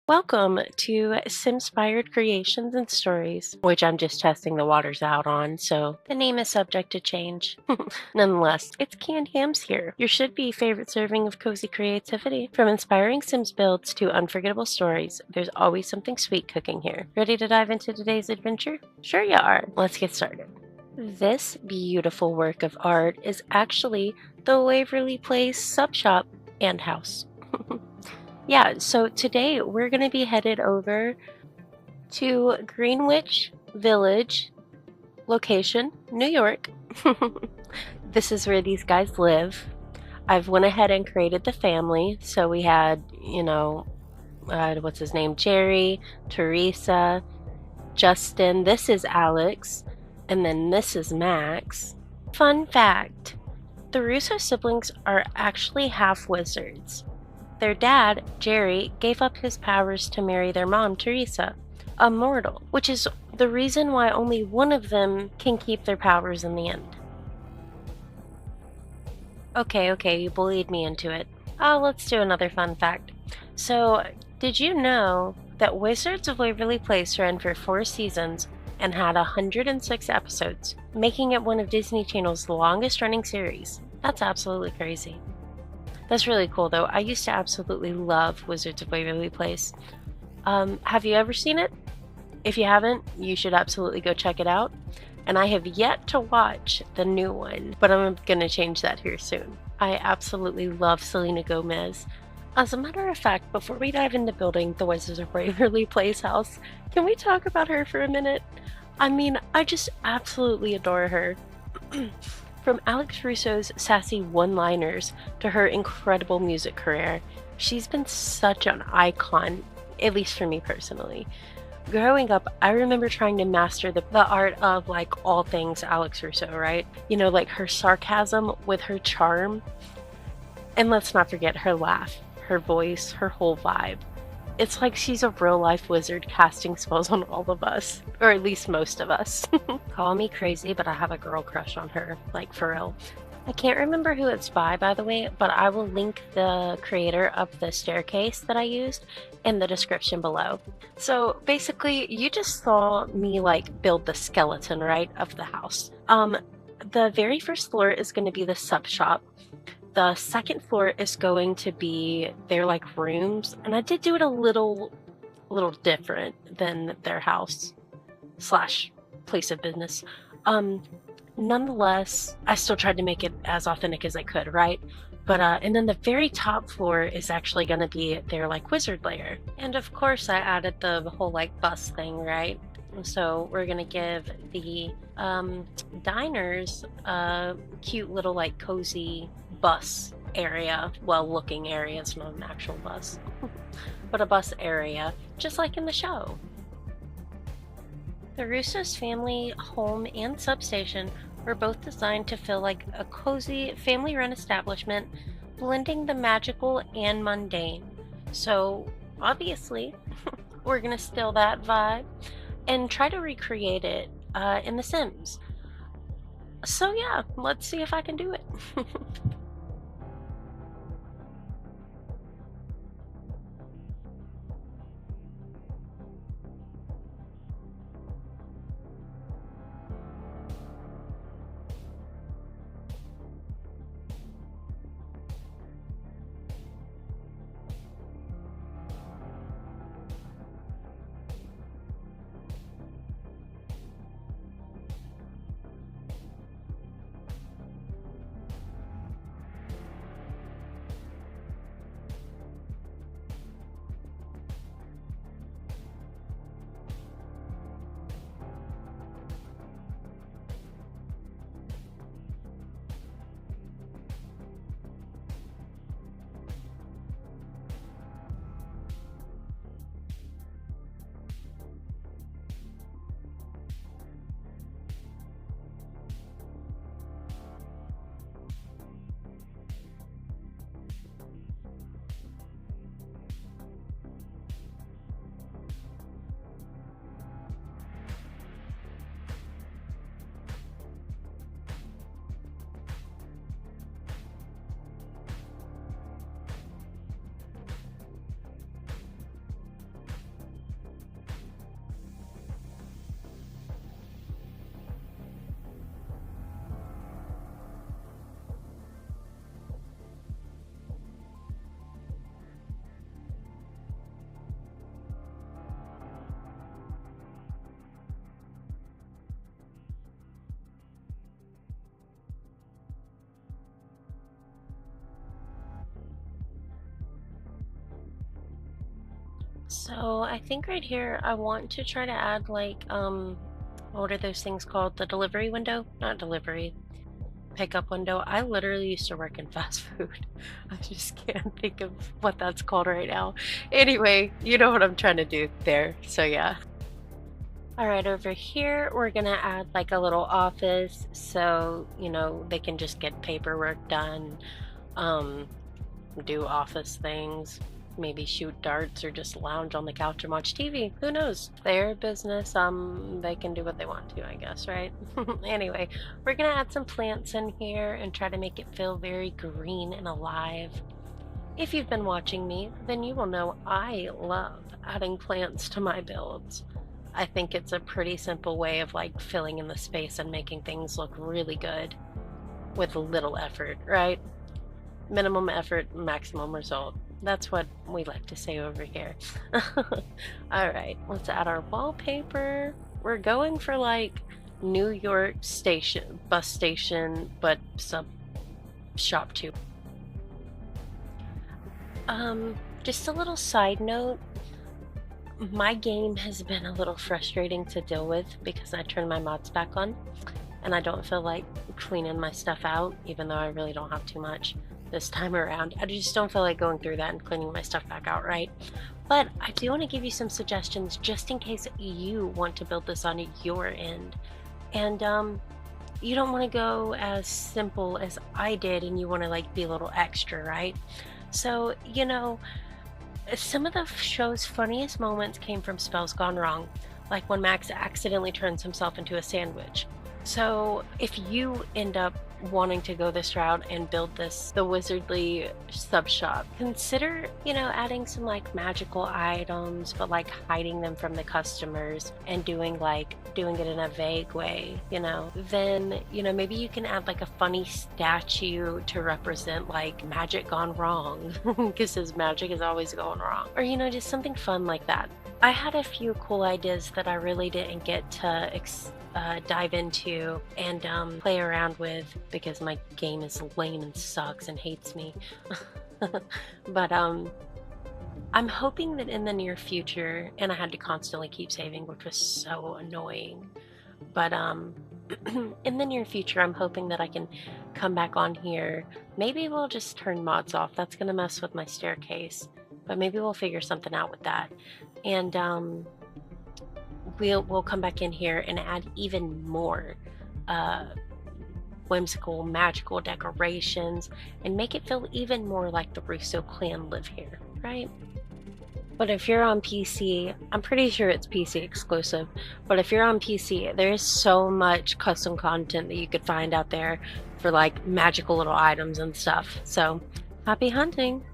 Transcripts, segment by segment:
Welcome to Simspired Creations and Stories, which I'm just testing the waters out on, so the name is subject to change. Nonetheless, it's Canned Hams here, your should-be favorite serving of cozy creativity. From inspiring Sims builds to unforgettable stories, there's always something sweet cooking here. Ready to dive into today's adventure? Sure you are. Let's get started. This beautiful work of art is actually the Waverly Place sub shop and house. Yeah, so today we're going to be headed over to Greenwich Village location, New York. This is where these guys live. I've went ahead and created the family. So we had, what's his name? Jerry, Teresa, Justin. This is Alex. And then this is Max. Fun fact, the Russo siblings are actually half wizards. Their dad, Jerry, gave up his powers to marry their mom, Teresa, a mortal, which is the reason why only one of them can keep their powers in the end. Okay, you bullied me into it. Let's do another fun fact. So, did you know that Wizards of Waverly Place ran for 4 seasons and had 106 episodes, making it one of Disney Channel's longest running series? That's absolutely crazy. That's really cool, though. I used to absolutely love Wizards of Waverly Place. Have you ever seen it? If you haven't, you should absolutely go check it out. And I have yet to watch the new one, but I'm going to change that here soon. I absolutely love Selena Gomez. As a matter of fact, before we dive into building the Wizards of Waverly Place house, can we talk about her for a minute? I mean, I just absolutely adore her. From Alex Russo's sassy one-liners to her incredible music career, she's been such an icon, at least for me personally. Growing up, I remember trying to master the art of like all things Alex Russo, right? You know, like her sarcasm with her charm. And let's not forget her laugh, her voice, her whole vibe. It's like she's a real life wizard casting spells on all of us, or at least most of us. Call me crazy, but I have a girl crush on her, like for real. I can't remember who it's by the way, but I will link the creator of the staircase that I used in the description below. So basically, you just saw me like build the skeleton, right, of the house. The very first floor is going to be the sub shop. The second floor is going to be their like rooms, and I did do it a little different than their house slash place of business. Nonetheless, I still tried to make it as authentic as I could, right? But and then the very top floor is actually going to be their like wizard lair, and of course I added the whole like bus thing, right? So we're gonna give the diners a cute little like cozy bus area. Well, looking area. It's not an actual bus, but a bus area, just like in the show. The Russo's family home and substation were both designed to feel like a cozy, family-run establishment, blending the magical and mundane. So, obviously, we're gonna steal that vibe and try to recreate it in The Sims. So yeah, let's see if I can do it. So I think right here I want to try to add like what are those things called? The delivery window? Not delivery, pickup window. I literally used to work in fast food. I just can't think of what that's called right now. Anyway, you know what I'm trying to do there. So yeah. All right, over here we're gonna add like a little office so, they can just get paperwork done, um, do office things, maybe shoot darts or just lounge on the couch and watch TV. Who knows? Their business, they can do what they want to, I guess, right? Anyway, we're gonna add some plants in here and try to make it feel very green and alive. If you've been watching me, then you will know I love adding plants to my builds. I think it's a pretty simple way of like filling in the space and making things look really good with little effort, right? Minimum effort, maximum result. That's what we like to say over here. All right, let's add our wallpaper. We're going for like New York station, bus station, but sub shop too. Just a little side note. My game has been a little frustrating to deal with because I turned my mods back on and I don't feel like cleaning my stuff out, even though I really don't have too much this time around. I just don't feel like going through that and cleaning my stuff back out, right? But I do want to give you some suggestions just in case you want to build this on your end. And you don't want to go as simple as I did and you want to like be a little extra, right? So, some of the show's funniest moments came from spells gone wrong, like when Max accidentally turns himself into a sandwich. So if you end up wanting to go this route and build the wizardly sub shop, consider, adding some like magical items, but like hiding them from the customers and doing it in a vague way, Then, maybe you can add like a funny statue to represent like magic gone wrong, because his magic is always going wrong. Or, just something fun like that. I had a few cool ideas that I really didn't get to dive into and play around with because my game is lame and sucks and hates me. But I'm hoping that in the near future, and I had to constantly keep saving, which was so annoying. But in the near future, I'm hoping that I can come back on here. Maybe we'll just turn mods off. That's gonna mess with my staircase, but maybe we'll figure something out with that. And we'll come back in here and add even more whimsical, magical decorations and make it feel even more like the Russo clan live here, right? But if you're on PC, I'm pretty sure it's PC exclusive, but if you're on PC, there's so much custom content that you could find out there for like magical little items and stuff. So happy hunting!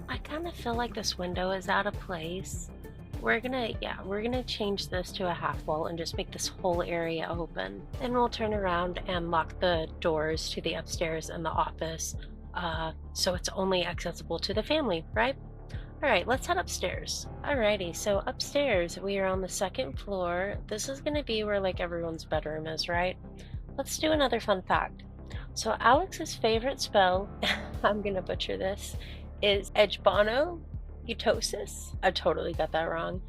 I kind of feel like this window is out of place. We're gonna change this to a half wall and just make this whole area open. Then we'll turn around and lock the doors to the upstairs and the office, so it's only accessible to the family, right? All right, let's head upstairs. Alrighty, so upstairs we are on the second floor. This is gonna be where like everyone's bedroom is, right? Let's do another fun fact. So Alex's favorite spell, I'm gonna butcher this, is Edgebano Utosis. I totally got that wrong.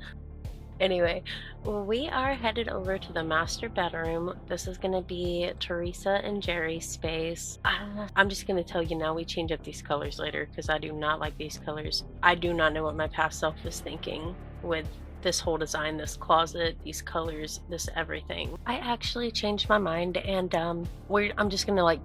Anyway, we are headed over to the master bedroom. This is going to be Teresa and Jerry's space. I'm just going to tell you now, we change up these colors later because I do not like these colors. I do not know what my past self was thinking with this whole design, this closet, these colors, this everything. I actually changed my mind and I'm just going to like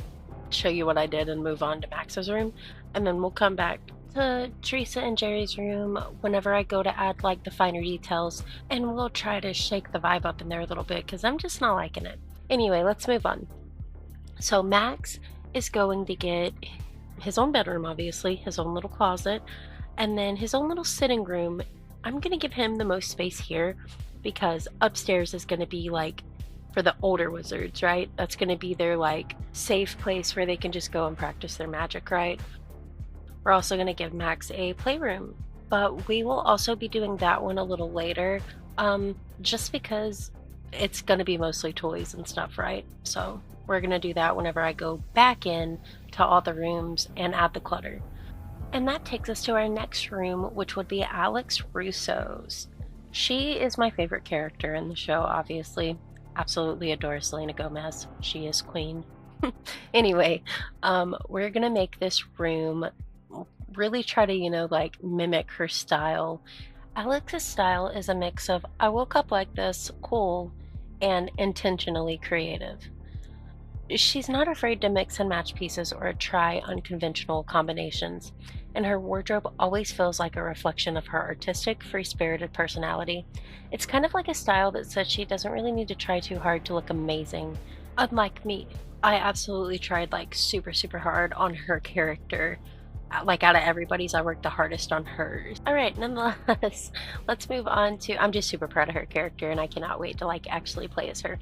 show you what I did and move on to Max's room, and then we'll come back to Teresa and Jerry's room whenever I go to add like the finer details, and we'll try to shake the vibe up in there a little bit because I'm just not liking it. Anyway, let's move on. So Max is going to get his own bedroom, obviously, his own little closet, and then his own little sitting room. I'm gonna give him the most space here because upstairs is gonna be like for the older wizards, right? That's gonna be their like safe place where they can just go and practice their magic, right? We're also going to give Max a playroom, but we will also be doing that one a little later, just because it's going to be mostly toys and stuff, right? So we're going to do that whenever I go back in to all the rooms and add the clutter. And that takes us to our next room, which would be Alex Russo's. She is my favorite character in the show, obviously. Absolutely adore Selena Gomez. She is queen. Anyway, we're gonna make this room really try to, like mimic her style. Alex's style is a mix of I woke up like this, cool, and intentionally creative. She's not afraid to mix and match pieces or try unconventional combinations, and her wardrobe always feels like a reflection of her artistic, free spirited personality. It's kind of like a style that says she doesn't really need to try too hard to look amazing. Unlike me, I absolutely tried like super, super hard on her character. Like out of everybody's, I worked the hardest on hers. All right, nonetheless, let's move on to. I'm just super proud of her character, and I cannot wait to like actually play as her.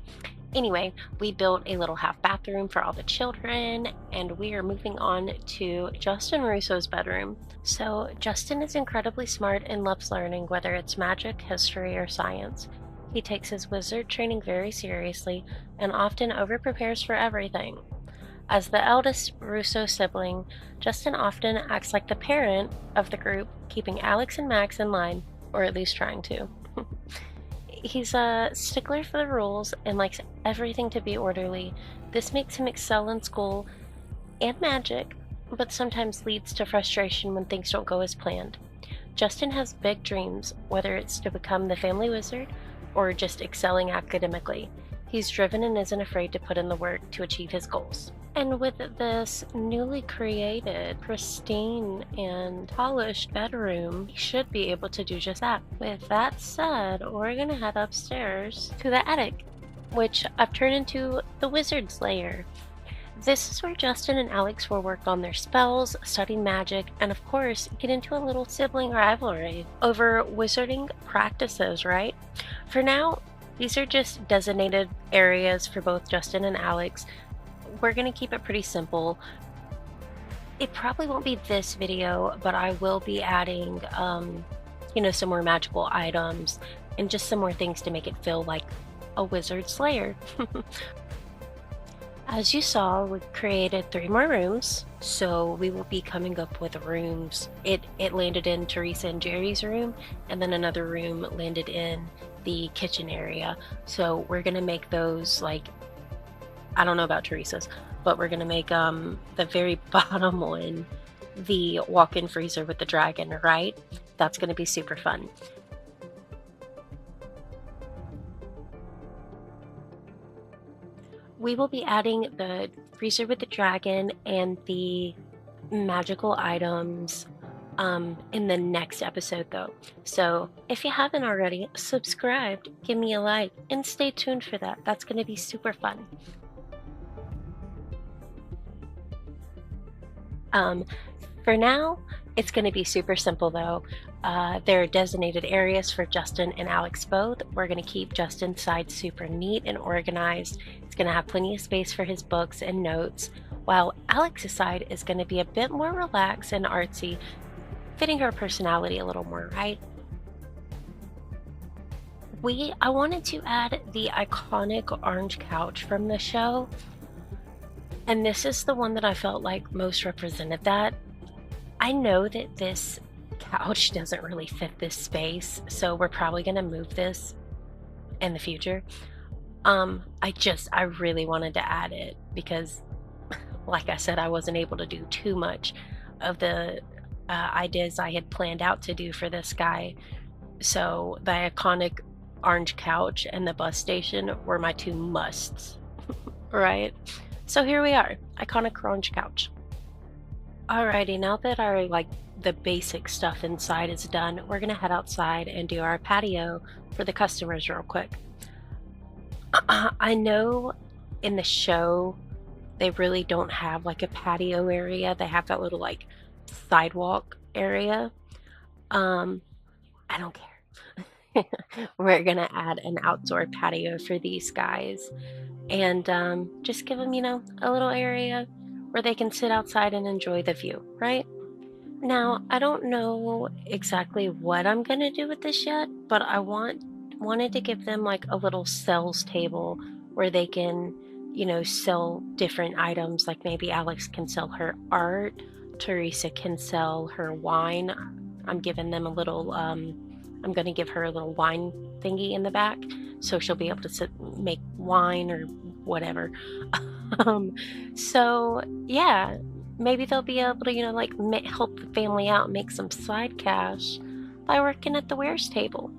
Anyway, we built a little half bathroom for all the children, and we are moving on to Justin Russo's bedroom. So, Justin is incredibly smart and loves learning, whether it's magic, history, or science. He takes his wizard training very seriously and often over-prepares for everything. As the eldest Russo sibling, Justin often acts like the parent of the group, keeping Alex and Max in line, or at least trying to. He's a stickler for the rules and likes everything to be orderly. This makes him excel in school and magic, but sometimes leads to frustration when things don't go as planned. Justin has big dreams, whether it's to become the family wizard or just excelling academically. He's driven and isn't afraid to put in the work to achieve his goals. And with this newly created, pristine, and polished bedroom, he should be able to do just that. With that said, we're gonna head upstairs to the attic, which I've turned into the wizard's lair. This is where Justin and Alex will work on their spells, study magic, and of course, get into a little sibling rivalry over wizarding practices, right? For now, these are just designated areas for both Justin and Alex. We're going to keep it pretty simple. It probably won't be this video, but I will be adding, some more magical items and just some more things to make it feel like a wizard's lair. As you saw, we created 3 more rooms, so we will be coming up with rooms. It landed in Teresa and Jerry's room, and then another room landed in the kitchen area. So we're gonna make those like, I don't know about Teresa's, but we're gonna make the very bottom one the walk-in freezer with the dragon, right? That's gonna be super fun. We will be adding the freezer with the dragon and the magical items in the next episode though. So if you haven't already, subscribed, give me a like, and stay tuned for that. That's going to be super fun. For now, it's going to be super simple though. There are designated areas for Justin and Alex both. We're going to keep Justin's side super neat and organized. It's going to have plenty of space for his books and notes, while Alex's side is going to be a bit more relaxed and artsy, fitting her personality a little more, right? I wanted to add the iconic orange couch from the show, and this is the one that I felt like most represented that. I know that this couch doesn't really fit this space, so we're probably going to move this in the future. I really wanted to add it because, like I said, I wasn't able to do too much of the ideas I had planned out to do for this guy. So the iconic orange couch and the bus station were my 2 musts, right? So here we are, iconic orange couch. Alrighty, now that our the basic stuff inside is done, we're gonna head outside and do our patio for the customers real quick. I know in the show they really don't have like a patio area. They have that little like sidewalk area. I don't care. We're gonna add an outdoor patio for these guys and just give them, a little area where they can sit outside and enjoy the view, right? Now, I don't know exactly what I'm gonna do with this yet, but I wanted to give them like a little cells table where they can sell different items. Like maybe Alex can sell her art, Teresa can sell her wine. I'm giving them a little, I'm going to give her a little wine thingy in the back so she'll be able to make wine or whatever. um, so, yeah, maybe they'll be able to, like help the family out and make some side cash by working at the wares table.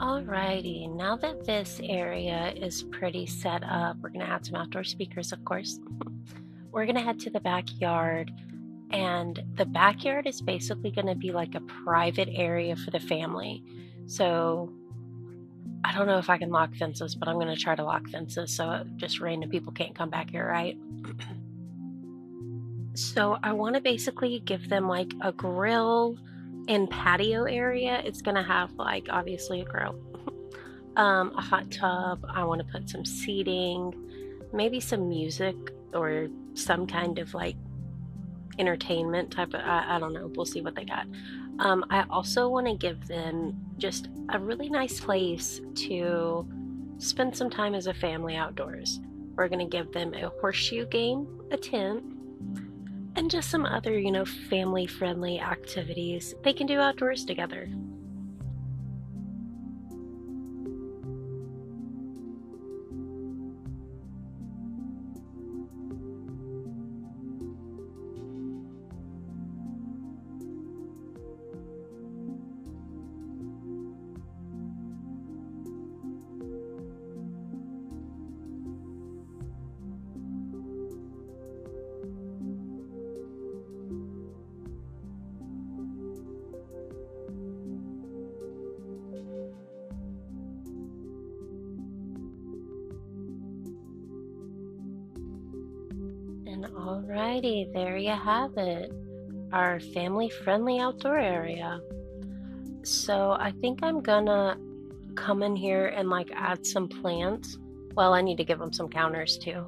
Alrighty, now that this area is pretty set up, we're gonna add some outdoor speakers, of course. We're gonna head to the backyard, and the backyard is basically gonna be like a private area for the family. So I don't know if I can lock fences, but I'm gonna try to lock fences so just random people can't come back here, right? So I want to basically give them like a grill and patio area. It's gonna have like obviously a grill, a hot tub. I want to put some seating, maybe some music or some kind of like entertainment type of, I don't know. We'll see what they got. I also want to give them just a really nice place to spend some time as a family outdoors. We're gonna give them a horseshoe game, a tent, and just some other, family friendly activities they can do outdoors together. And alrighty, there you have it, our family friendly outdoor area. So I think I'm gonna come in here and like add some plants. Well, I need to give them some counters too.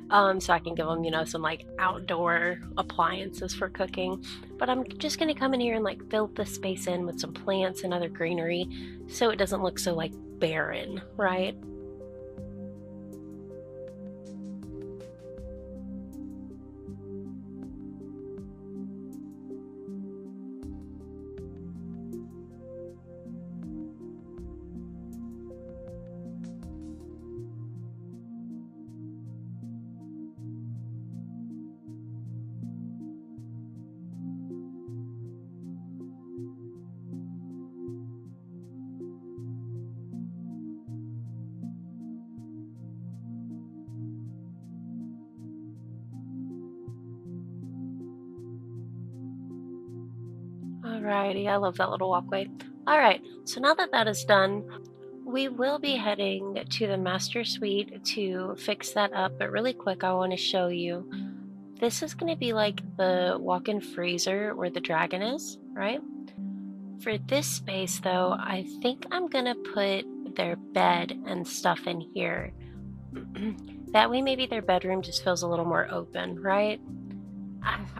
So I can give them, some like outdoor appliances for cooking. But I'm just gonna come in here and like fill the space in with some plants and other greenery so it doesn't look so like barren, right? Alrighty, I love that little walkway. Alright, so now that that is done, we will be heading to the master suite to fix that up, but really quick, I want to show you. This is going to be like the walk-in freezer where the dragon is, right? For this space, though, I think I'm going to put their bed and stuff in here. That way, maybe their bedroom just feels a little more open, right?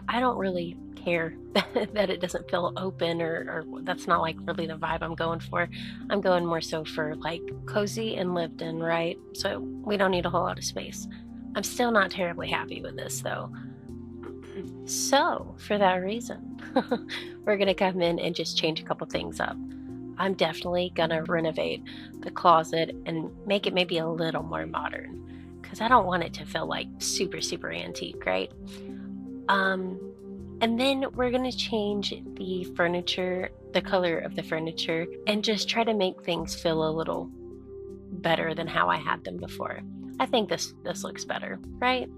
I don't really care that it doesn't feel open or that's not like really the vibe I'm going for. I'm going more so for like cozy and lived in, right? So we don't need a whole lot of space. I'm still not terribly happy with this though. So for that reason, we're gonna come in and just change a couple things up. I'm definitely gonna renovate the closet and make it maybe a little more modern because I don't want it to feel like super, super antique, right? Um, and then we're gonna change the furniture, the color of the furniture, and just try to make things feel a little better than how I had them before. I think this looks better, right?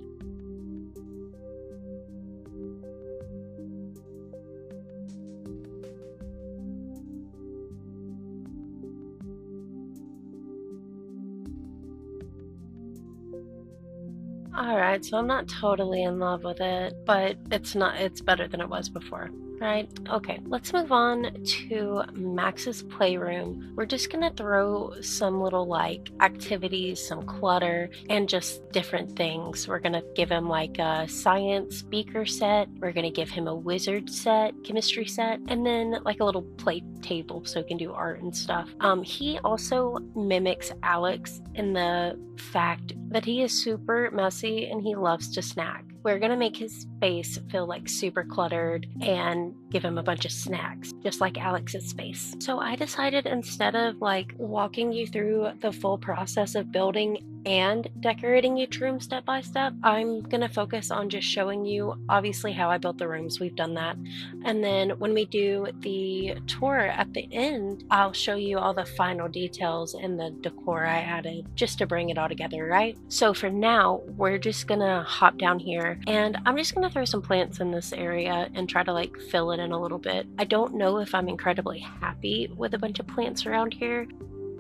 All right, so I'm not totally in love with it, but it's better than it was before, right? Okay, let's move on to Max's playroom. We're just gonna throw some little like activities, some clutter, and just different things. We're gonna give him like a science beaker set, we're gonna give him a wizard set, chemistry set, and then like a little play table so he can do art and stuff. He also mimics Alex in the fact that he is super messy and he loves to snack. We're gonna make his space feel like super cluttered and give him a bunch of snacks, just like Alex's space. So I decided instead of like walking you through the full process of building and decorating each room step by step, I'm gonna focus on just showing you obviously how I built the rooms. We've done that. And then when we do the tour at the end, I'll show you all the final details and the decor I added just to bring it all together, right? So for now, we're just gonna hop down here and I'm just gonna throw some plants in this area and try to like fill it in a little bit. I don't know if I'm incredibly happy with a bunch of plants around here.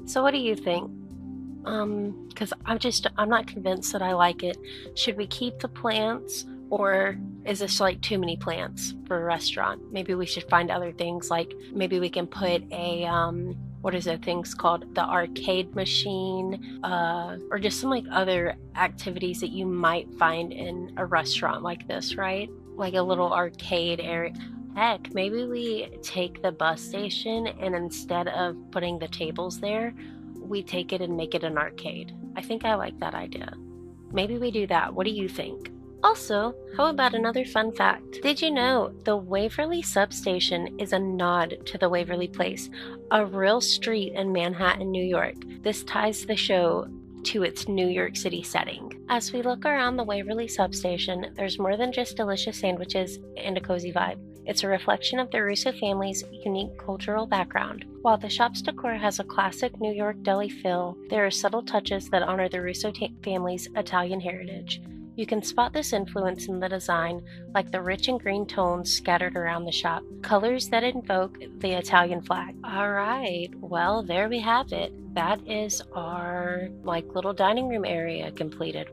So what do you think? Because I'm not convinced that I like it. Should we keep the plants or is this like too many plants for a restaurant? Maybe we should find other things like maybe we can put a what is it things called the arcade machine or just some like other activities that you might find in a restaurant like this, right? Like a little arcade area. Heck, maybe we take the bus station and instead of putting the tables there, we take it and make it an arcade. I think I like that idea. Maybe we do that. What do you think? Also, how about another fun fact? Did you know the Waverly substation is a nod to the Waverly Place, a real street in Manhattan, New York? This ties the show to its New York City setting. As we look around the Waverly substation, there's more than just delicious sandwiches and a cozy vibe. It's a reflection of the Russo family's unique cultural background. While the shop's decor has a classic New York deli feel, there are subtle touches that honor the Russo family's Italian heritage. You can spot this influence in the design, like the rich and green tones scattered around the shop, colors that invoke the Italian flag. All right, well, there we have it. That is our like little dining room area completed.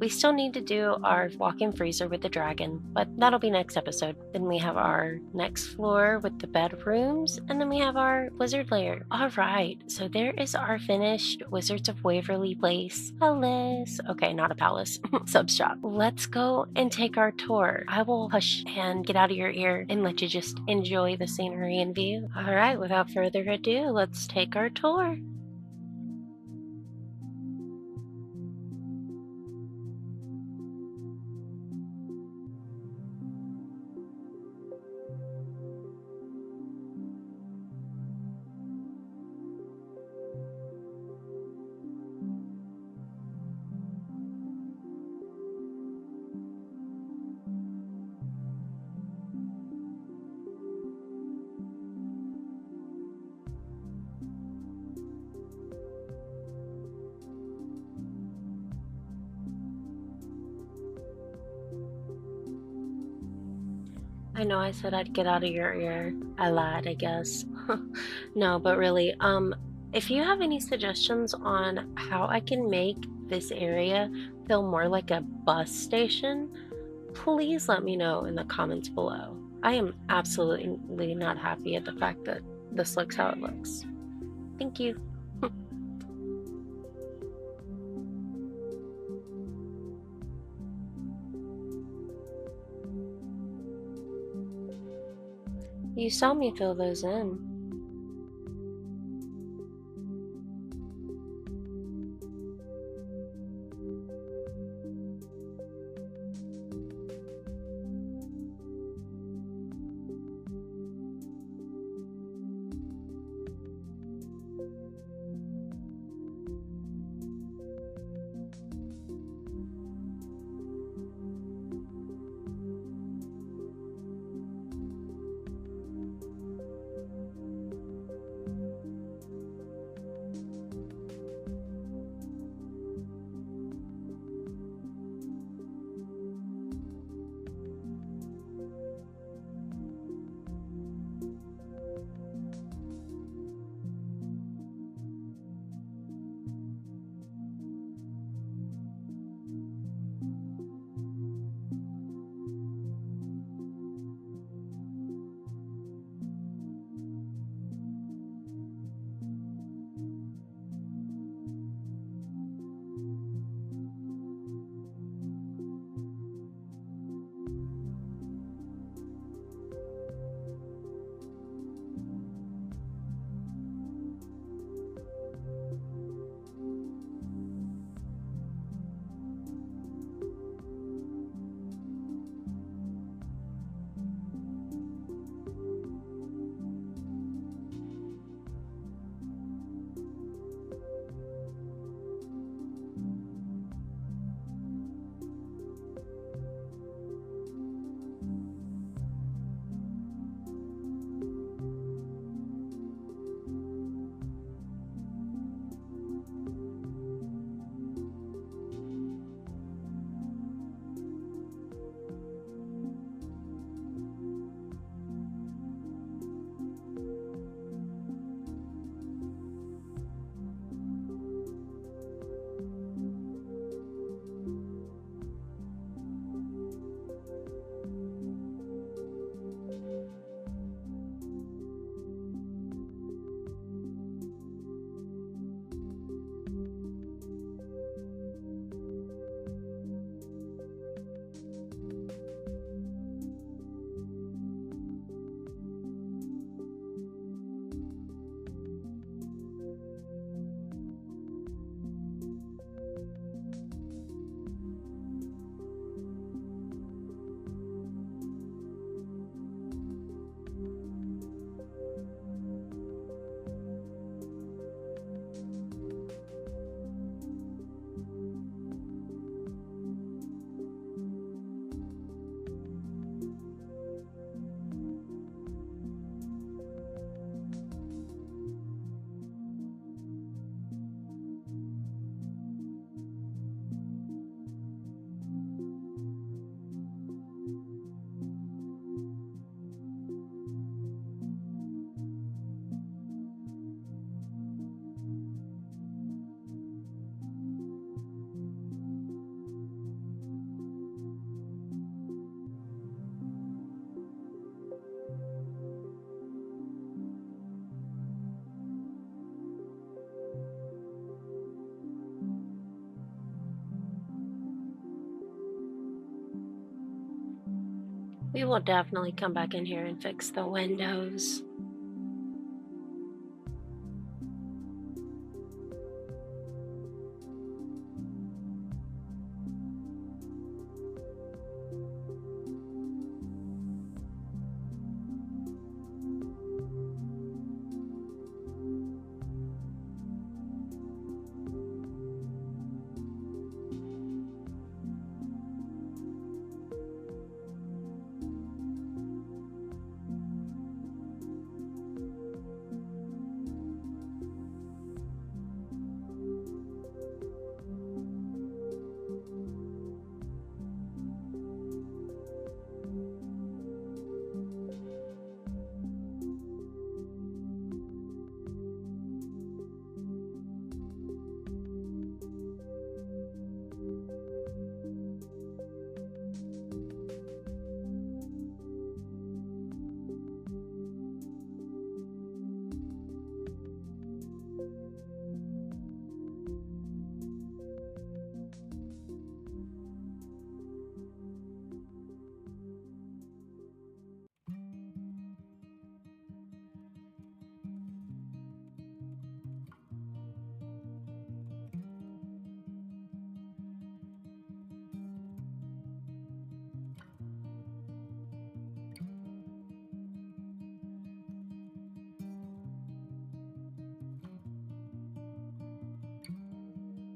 We still need to do our walk-in freezer with the dragon, but that'll be next episode. Then we have our next floor with the bedrooms, and then we have our wizard lair. All right, so there is our finished Wizards of Waverly Place palace. Okay, not a palace, sub shop. Let's go and take our tour. I will hush and get out of your ear and let you just enjoy the scenery and view. All right, without further ado, let's take our tour. I know I said I'd get out of your ear. I lied, I guess. No, but really, if you have any suggestions on how I can make this area feel more like a bus station, please let me know in the comments below. I am absolutely not happy at the fact that this looks how it looks. Thank you. You saw me fill those in. We will definitely come back in here and fix the windows.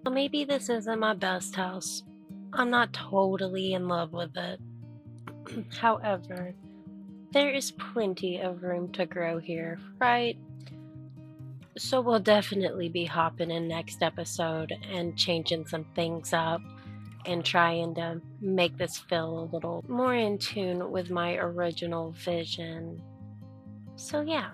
Well, maybe this isn't my best house. I'm not totally in love with it. However, there is plenty of room to grow here, right? So we'll definitely be hopping in next episode and changing some things up and trying to make this feel a little more in tune with my original vision. So yeah.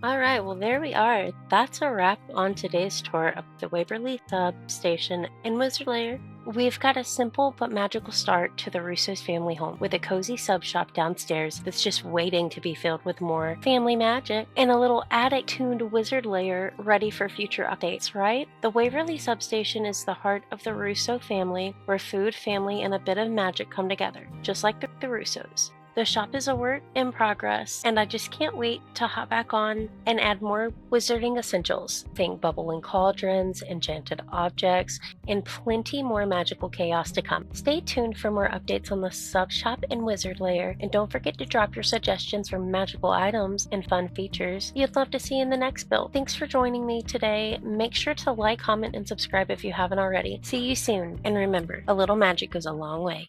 All right, well, there we are. That's a wrap on today's tour of the Waverly Substation in Wizard Lair. We've got a simple but magical start to the Russo's family home with a cozy sub shop downstairs that's just waiting to be filled with more family magic and a little attic tuned wizard lair ready for future updates, right? The Waverly Substation is the heart of the Russo family where food, family, and a bit of magic come together, just like the Russos. The shop is a work in progress, and I just can't wait to hop back on and add more wizarding essentials. Think bubbling cauldrons, enchanted objects, and plenty more magical chaos to come. Stay tuned for more updates on the sub shop and wizard lair, and don't forget to drop your suggestions for magical items and fun features you'd love to see in the next build. Thanks for joining me today. Make sure to like, comment, and subscribe if you haven't already. See you soon, and remember, a little magic goes a long way.